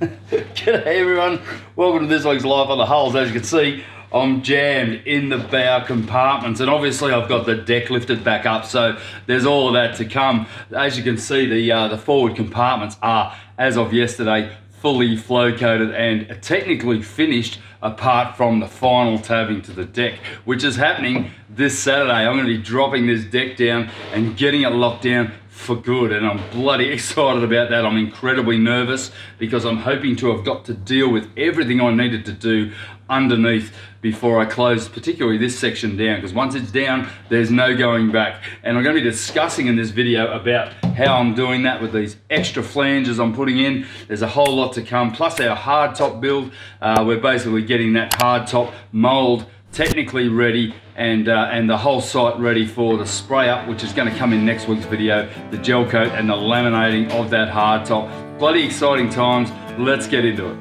G'day everyone, welcome to this week's Live on the Hulls. As you can see, I'm jammed in the bow compartments, and obviously I've got the deck lifted back up, so there's all of that to come. As you can see, the forward compartments are, as of yesterday, fully flow coated and technically finished, apart from the final tabbing to the deck, which is happening this Saturday. I'm going to be dropping this deck down and getting it locked down for good, and I'm bloody excited about that. I'm incredibly nervous because I'm hoping to have got to deal with everything I needed to do underneath before I close particularly this section down, because once it's down there's no going back. And I'm going to be discussing in this video about how I'm doing that with these extra flanges I'm putting in. There's a whole lot to come, plus our hard top build. We're basically getting that hard top mold technically ready, and the whole site ready for the spray up, which is going to come in next week's video, the gel coat and the laminating of that hard top. Bloody exciting times. Let's get into it.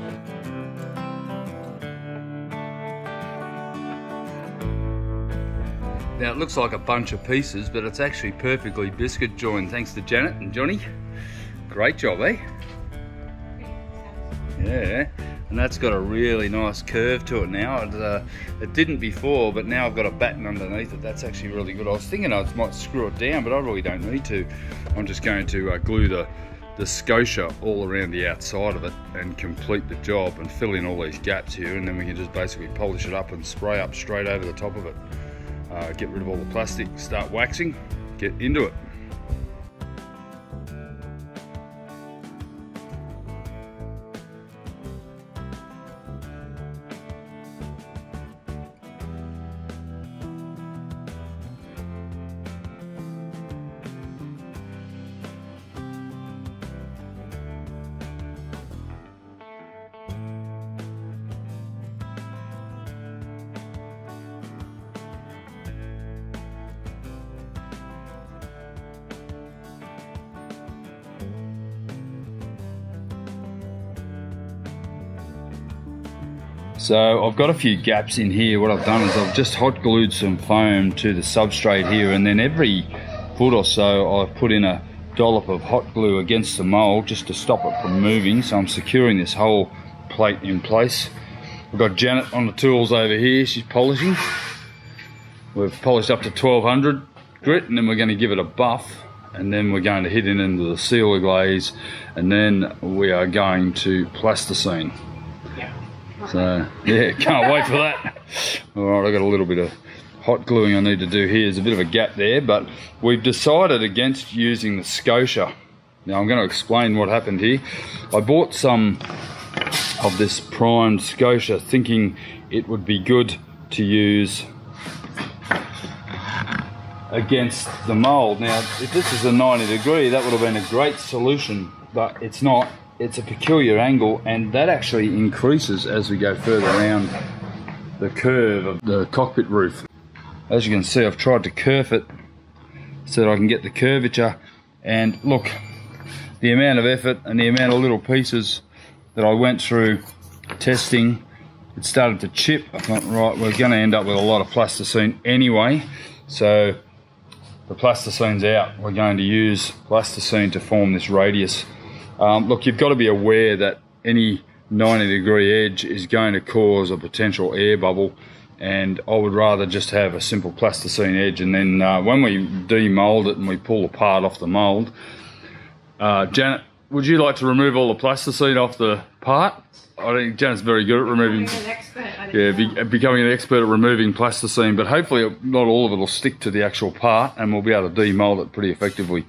Now it looks like a bunch of pieces, but it's actually perfectly biscuit joined, thanks to Janet and Johnny. Great job, eh? Yeah. And that's got a really nice curve to it now. It didn't before, but now I've got a batten underneath it. That's actually really good. I was thinking I might screw it down, but I really don't need to. I'm just going to glue the scotia all around the outside of it and complete the job and fill in all these gaps here, and then we can just basically polish it up and spray up straight over the top of it. Get rid of all the plastic, start waxing, get into it. So I've got a few gaps in here. What I've done is I've just hot glued some foam to the substrate here, and then every foot or so I've put in a dollop of hot glue against the mold just to stop it from moving. So I'm securing this whole plate in place. I've got Janet on the tools over here, she's polishing. We've polished up to 1200 grit, and then we're going to give it a buff, and then we're going to hit it into the sealer glaze, and then we are going to plasticine. So yeah, can't wait for that. Alright, I've got a little bit of hot gluing I need to do here. There's a bit of a gap there, but we've decided against using the scotia. Now I'm going to explain what happened here. I bought some of this primed scotia thinking it would be good to use against the mold. Now if this is a 90 degree, that would have been a great solution, but it's not. It's a peculiar angle, and that actually increases as we go further around the curve of the cockpit roof. As you can see, I've tried to kerf it so that I can get the curvature, and look, the amount of effort and the amount of little pieces that I went through testing, it started to chip. I thought, right, we're going to end up with a lot of plasticine anyway, so the plasticine's out. We're going to use plasticine to form this radius. Look, you've got to be aware that any 90 degree edge is going to cause a potential air bubble, and I would rather just have a simple plasticine edge, and then when we demold it and we pull the part off the mold, Janet, would you like to remove all the plasticine off the part? I think Janet's very good at removing. Becoming an expert at removing plasticine, but hopefully not all of it will stick to the actual part, and we'll be able to demold it pretty effectively.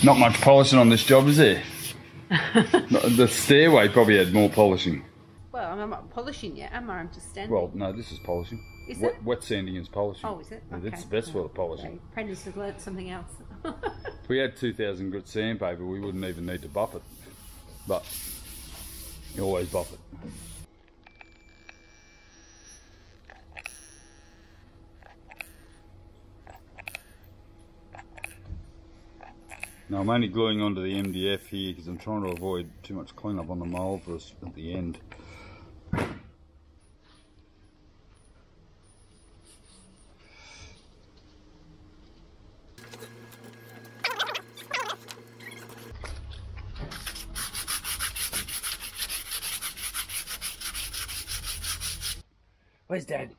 Not much polishing on this job, is there? The stairway probably had more polishing. Well, I'm not polishing yet, am I? I'm just standing. Well, no, this is polishing. Is it? Wet sanding is polishing. Oh, is it? Yeah, Okay. that's for the polishing. Okay. Apprentice has learnt something else. If we had 2000 grit sandpaper, we wouldn't even need to buff it. But you always buff it. Now I'm only gluing onto the MDF here because I'm trying to avoid too much cleanup on the mould for us at the end. Where's Dad?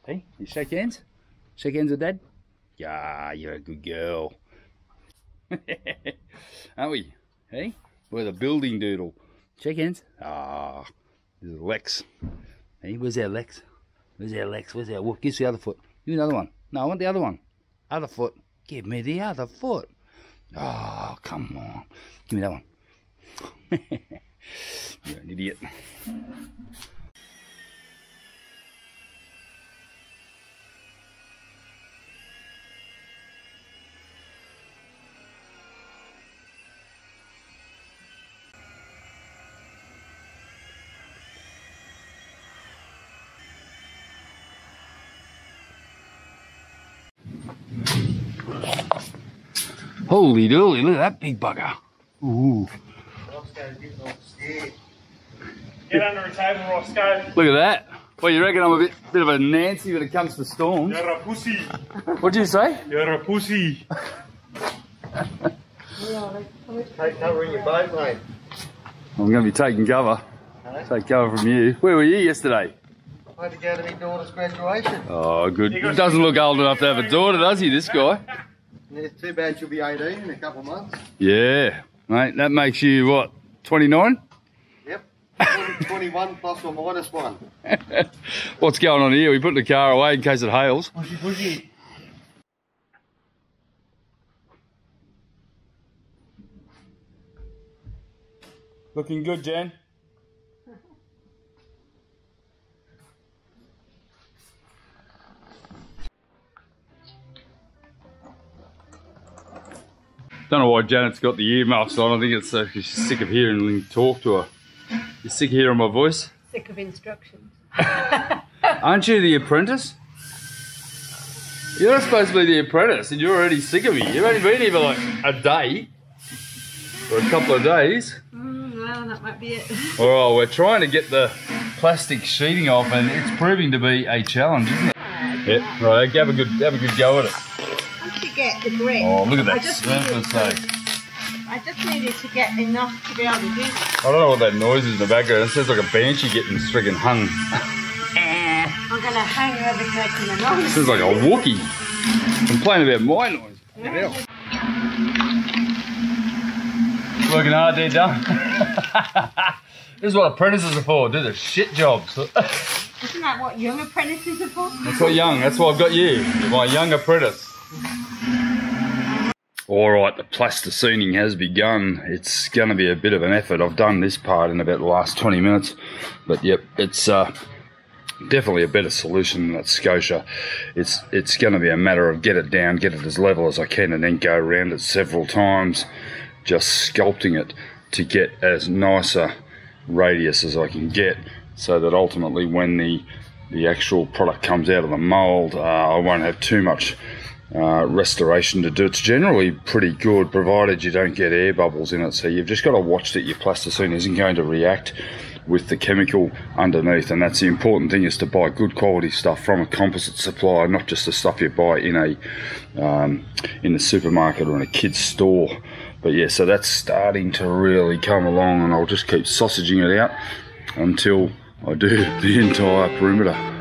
Hey, you shake hands? Shake hands with Dad? Yeah, you're a good girl. Aren't we? Hey? We're the building doodle. Shake hands. Ah, this is Lex. Hey, where's our Lex? Where's our Lex? Where's our wolf? Give us the other foot. Give me another one. No, I want the other one. Other foot. Give me the other foot. Oh, come on. Give me that one. You're an idiot. Holy dooly, look at that big bugger. Ooh. Get under a table, Roscoe. Look at that. Well, you reckon I'm a bit of a Nancy when it comes to storms? You're a pussy. What'd you say? You're a pussy. Take cover in your boat, mate. I'm going to be taking cover. Take cover from you. Where were you yesterday? I had to go to my daughter's graduation. Oh, good. He doesn't look old enough to have a daughter, does he, this guy? Yeah, it's too bad she'll be 18 in a couple of months. Yeah. Mate, that makes you, what, 29? Yep. 21 plus or minus 1. What's going on here? We put the car away in case it hails. Pushy, pushy. Looking good, Jen. Don't know why Janet's got the earmuffs on. I think it's so she's sick of hearing me talk to her. You sick of hearing my voice? Sick of instructions. Aren't you the apprentice? You're supposed to be the apprentice and you're already sick of me. You've only been here for like a day. Or a couple of days. Well, that might be it. Well, we're trying to get the plastic sheeting off and it's proving to be a challenge, isn't it? Yeah, right, have a good go at it. Once you get the grip. Oh, look at that I just needed to get enough to be able to do that. I don't know what that noise is in the background. It sounds like a banshee getting friggin' hung. I'm going to hang whoever's making the noise. It sounds like a Wookiee. Complain about my noise. Yeah. Working hard there, Dum. This is what apprentices are for, do the shit jobs. Isn't that what young apprentices are for? That's what young, that's why I've got you. You're my young apprentice. Alright, the plasticening has begun. It's going to be a bit of an effort. I've done this part in about the last 20 minutes. But yep, it's definitely a better solution than that Scotia. It's going to be a matter of get it down, get it as level as I can, and then go around it several times, just sculpting it to get as nice a radius as I can get, so that ultimately when the actual product comes out of the mould, I won't have too much restoration to do. It's generally pretty good, provided you don't get air bubbles in it. So you've just got to watch that your plasticine isn't going to react with the chemical underneath, and that's the important thing, is to buy good quality stuff from a composite supplier, not just the stuff you buy in a supermarket or in a kid's store. But yeah, so that's starting to really come along, and I'll just keep sausaging it out until I do the entire perimeter.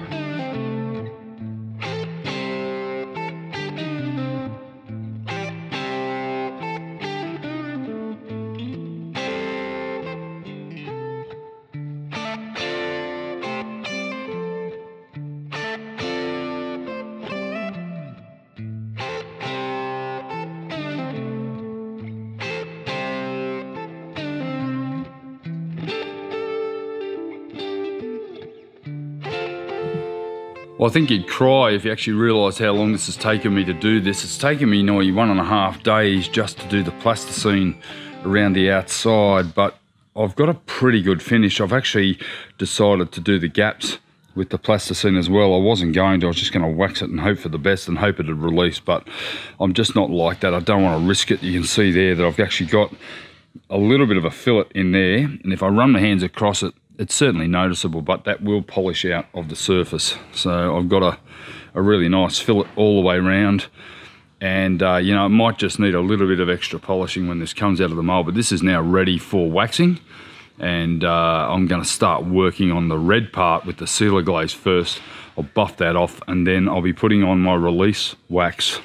Well, I think you'd cry if you actually realised how long this has taken me to do this. It's taken me nearly 1.5 days just to do the plasticine around the outside, but I've got a pretty good finish. I've actually decided to do the gaps with the plasticine as well. I wasn't going to, I was just going to wax it and hope for the best and hope it'd release, but I'm just not like that. I don't want to risk it. You can see there that I've actually got a little bit of a fillet in there, and if I run my hands across it, it's certainly noticeable, but that will polish out of the surface. So I've got a really nice fillet all the way around, and you know, it might just need a little bit of extra polishing when this comes out of the mold, but this is now ready for waxing. and I'm going to start working on the red part with the sealer glaze first. I'll buff that off, and then I'll be putting on my release wax.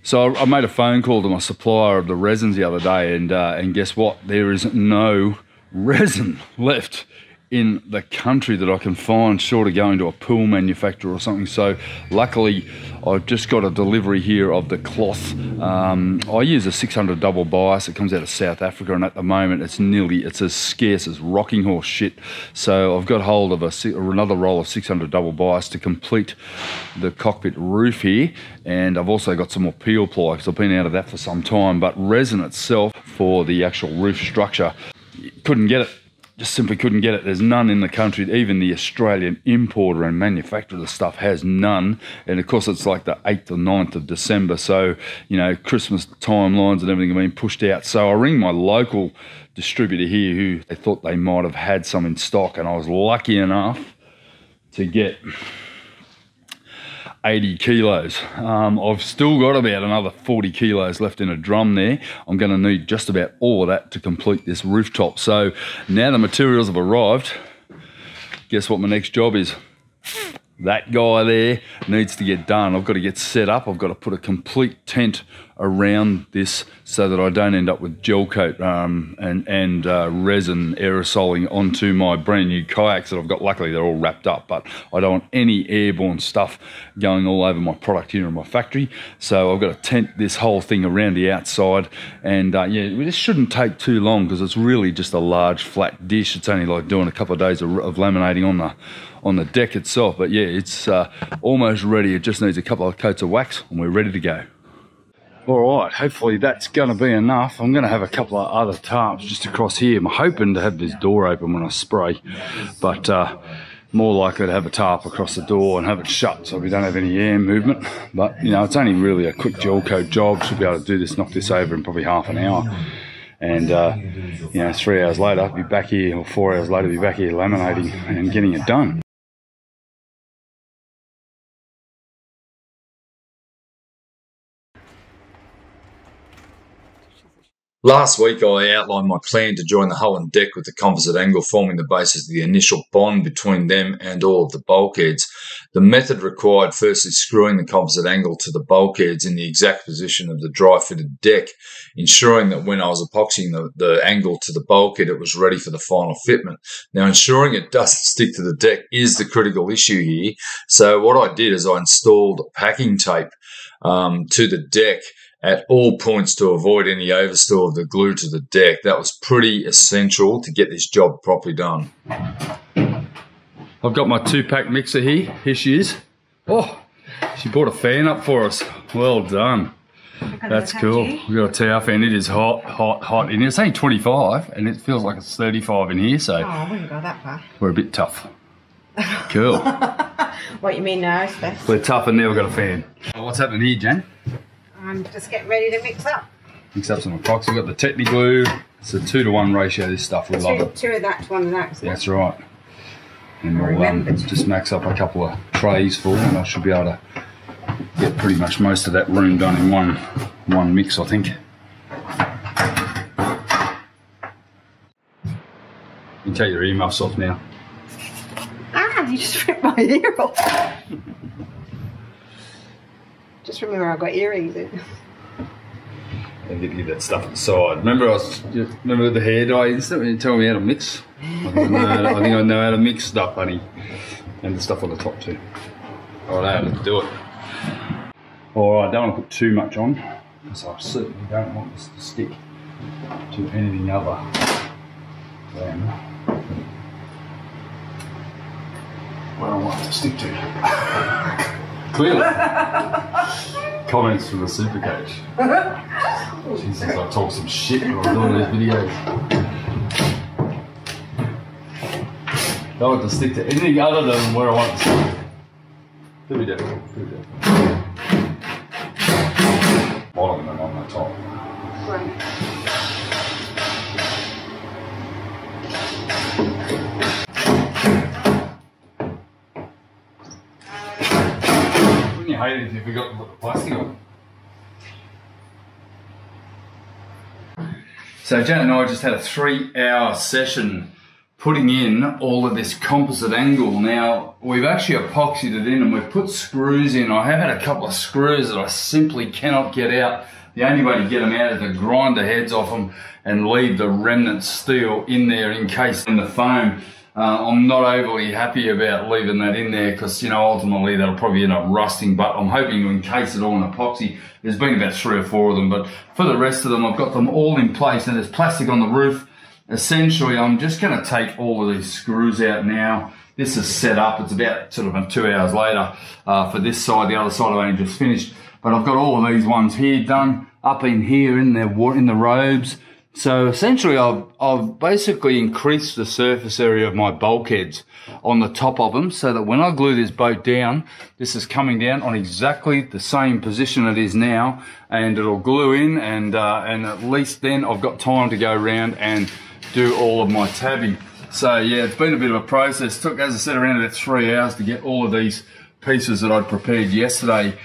So I made a phone call to my supplier of the resins the other day, and guess what? There is no resin left in the country that I can find, short of going to a pool manufacturer or something. So luckily I've just got a delivery here of the cloth. I use a 600 double bias. It comes out of South Africa, and at the moment it's as scarce as rocking horse shit. So I've got hold of another roll of 600 double bias to complete the cockpit roof here, and I've also got some more peel ply because I've been out of that for some time. But resin itself for the actual roof structure, couldn't get it. Just simply couldn't get it. There's none in the country. Even the Australian importer and manufacturer of the stuff has none. And of course it's like the 8th or 9th of December. So, you know, Christmas timelines and everything have been pushed out. So I ring my local distributor here who they thought they might have had some in stock. And I was lucky enough to get 80 kilos. I've still got about another 40 kilos left in a drum there. I'm going to need just about all of that to complete this rooftop. So now the materials have arrived, guess what my next job is? That guy there needs to get done. I've got to get set up. I've got to put a complete tent around this so that I don't end up with gel coat and resin aerosoling onto my brand new kayaks that I've got. Luckily they're all wrapped up, but I don't want any airborne stuff going all over my product here in my factory. So I've got to tent this whole thing around the outside, and yeah, this shouldn't take too long because it's really just a large flat dish. It's only like doing a couple of days of laminating on the deck itself. But yeah, it's almost ready. It just needs a couple of coats of wax and we're ready to go. All right, hopefully that's going to be enough. I'm going to have a couple of other tarps just across here. I'm hoping to have this door open when I spray, but more likely to have a tarp across the door and have it shut so we don't have any air movement. But you know, it's only really a quick gel coat job. Should be able to do this, knock this over in probably half an hour. And you know, 3 hours later I'll be back here, or 4 hours later I'll be back here laminating and getting it done. Last week I outlined my plan to join the hull and deck with the composite angle forming the basis of the initial bond between them and all of the bulkheads. The method required firstly screwing the composite angle to the bulkheads in the exact position of the dry fitted deck, ensuring that when I was epoxying the angle to the bulkhead it was ready for the final fitment. Now ensuring it doesn't stick to the deck is the critical issue here. So what I did is I installed packing tape to the deck at all points to avoid any overspill of the glue to the deck. That was pretty essential to get this job properly done. I've got my 2-pack mixer here. Here she is. Oh, she brought a fan up for us. Well done. That's cool. We've got a tower fan. It is hot, hot, hot in here. It's only 25 and it feels like it's 35 in here, so Oh, I wouldn't go that far. we're a bit tough. Cool. What you mean now, Steph? We're tough and now we've got a fan. What's happening here, Jen? I'm just getting ready to mix up. Mix up some epoxy. We've got the Techni glue. It's a 2-to-1 ratio, this stuff. We love it. Two of that to one of that. That's right. And we'll just max up a couple of trays full and I should be able to get pretty much most of that room done in one mix, I think. You can take your earmuffs off now. Ah, you just ripped my ear off. Just remember I've got earrings in. And get that stuff at the side. Remember the hair dye incident when you told me how to mix? I think I know how to mix stuff, honey. And the stuff on the top too. Alright, let's do it. Alright, I don't want to put too much on, because I certainly don't want this to stick to anything other than what I want it to stick to. Clearly. Comments from the super coach. Jesus, I talk some shit when I'm doing these videos. I don't want to stick to anything other than where I want to stick. Do we do? Bottom and on the top. Right. Wouldn't you hate it if you forgot to put the plastic on? So Janet and I just had a 3-hour session putting in all of this composite angle. Now, we've actually epoxied it in and we've put screws in. I have had a couple of screws that I simply cannot get out. The only way to get them out is to grind the heads off them and leave the remnant steel in there encased in the foam. I'm not overly happy about leaving that in there because, you know, ultimately that'll probably end up rusting, but I'm hoping to encase it all in epoxy. There's been about 3 or 4 of them, but for the rest of them, I've got them all in place, and there's plastic on the roof. Essentially, I'm just going to take all of these screws out now. This is set up. It's about sort of 2 hours later for this side. The other side I've only just finished. But I've got all of these ones here done, up in here in the robes. So essentially, I've basically increased the surface area of my bulkheads on the top of them so that when I glue this boat down, this is coming down on exactly the same position it is now, and it'll glue in, and at least then I've got time to go around and do all of my tabbing. So yeah, it's been a bit of a process. Took, as I said, around about 3 hours to get all of these pieces that I'd prepared yesterday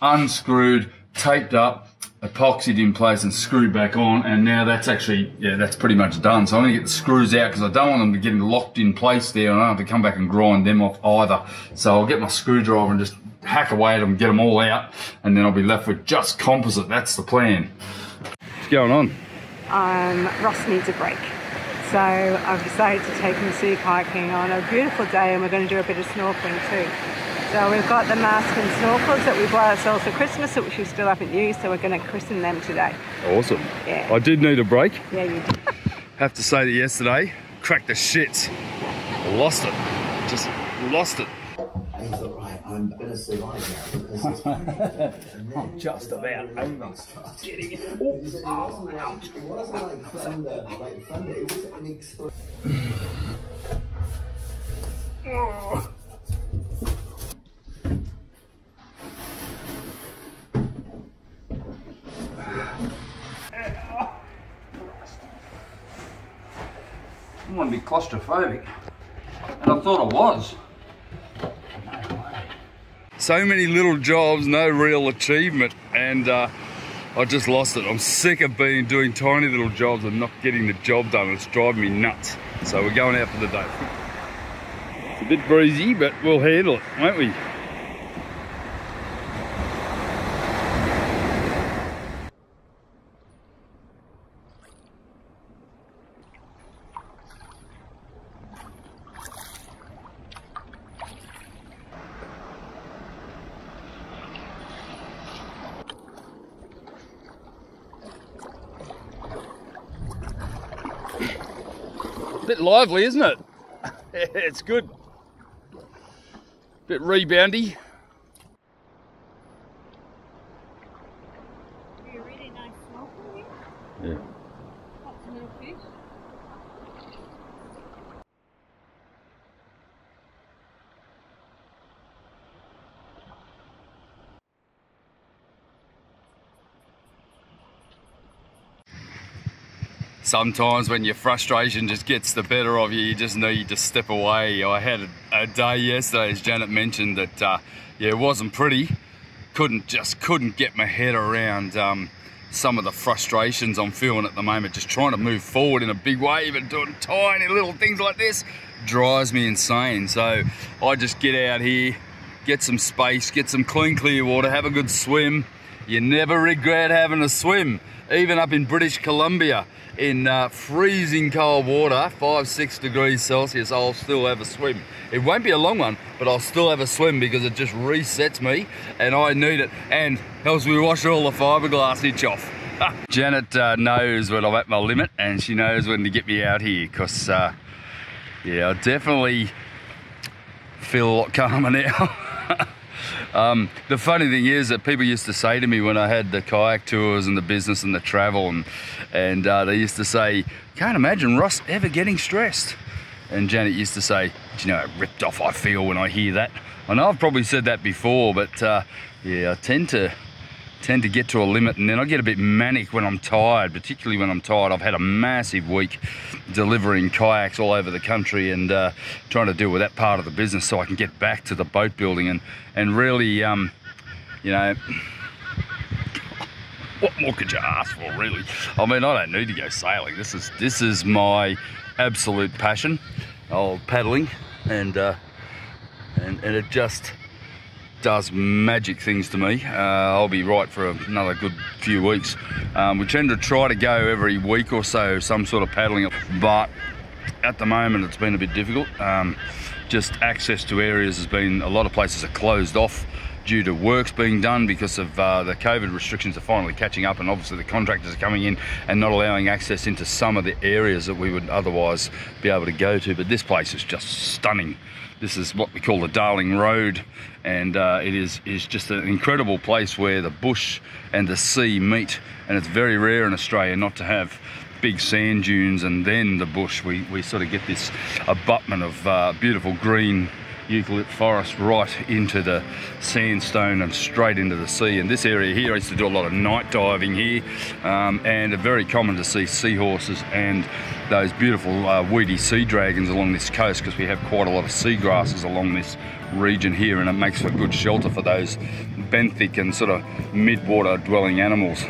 unscrewed, taped up, epoxied in place and screwed back on, and now that's actually, yeah, that's pretty much done. So I'm gonna get the screws out because I don't want them to get locked in place there, and I don't have to come back and grind them off either. So I'll get my screwdriver and just hack away at them, get them all out, and then I'll be left with just composite. That's the plan. What's going on? Ross needs a break. So I've decided to take him sea kayaking on a beautiful day, and we're going to do a bit of snorkeling too. So we've got the mask and snorkels that we bought ourselves for Christmas, which we still haven't used, so we're going to christen them today. Awesome. Yeah. I did need a break. Yeah, you did. Have to say that yesterday, cracked the shits. Lost it. Just lost it. He's like, right, I'm going to survive now because it's I'm just about over. Getting it. It wasn't like thunder, it was an explosion. I want to be claustrophobic, and I thought I was. So many little jobs, no real achievement, and I just lost it. I'm sick of doing tiny little jobs and not getting the job done. It's driving me nuts. So we're going out for the day. It's a bit breezy, but we'll handle it, won't we? Bit lively, isn't it? It's good. Bit reboundy. A really nice snorkel. Yeah. Lots of little fish. Sometimes when your frustration just gets the better of you, you just need to step away. I had a day yesterday, as Janet mentioned, that yeah, it wasn't pretty. Couldn't get my head around some of the frustrations I'm feeling at the moment. Just trying to move forward in a big way, even doing tiny little things like this drives me insane. So I just get out here, get some space, get some clean, clear water, have a good swim. You never regret having a swim. Even up in British Columbia, in freezing cold water, 5-6 degrees Celsius, I'll still have a swim. It won't be a long one, but I'll still have a swim because it just resets me and I need it, and helps me wash all the fiberglass itch off. Janet knows when I'm at my limit, and she knows when to get me out here because yeah, I definitely feel a lot calmer now. The funny thing is that people used to say to me when I had the kayak tours and the business and the travel, and they used to say, can't imagine Ross ever getting stressed. And Janet used to say, do you know how ripped off I feel when I hear that? I know I've probably said that before, but yeah, I tend to get to a limit, and then I get a bit manic when I'm tired, particularly when I'm tired. I've had a massive week delivering kayaks all over the country and trying to deal with that part of the business so I can get back to the boat building and really, you know, What more could you ask for, really? I mean, I don't need to go sailing. This is my absolute passion, paddling, and it just does magic things to me. I'll be right for another good few weeks. We tend to try to go every week or so, some sort of paddling, but at the moment it's been a bit difficult. Just access to areas has been, a lot of places are closed off due to works being done because of the COVID restrictions are finally catching up, and obviously the contractors are coming in and not allowing access into some of the areas that we would otherwise be able to go to. But this place is just stunning. This is what we call the Darling Road, and it is just an incredible place where the bush and the sea meet, and it's very rare in Australia not to have big sand dunes and then the bush. We sort of get this abutment of beautiful green eucalypt forest right into the sandstone and straight into the sea. And this area here, I used to do a lot of night diving here, and it's very common to see seahorses and those beautiful weedy sea dragons along this coast, because we have quite a lot of seagrasses along this region here, and it makes for good shelter for those benthic and sort of mid-water dwelling animals.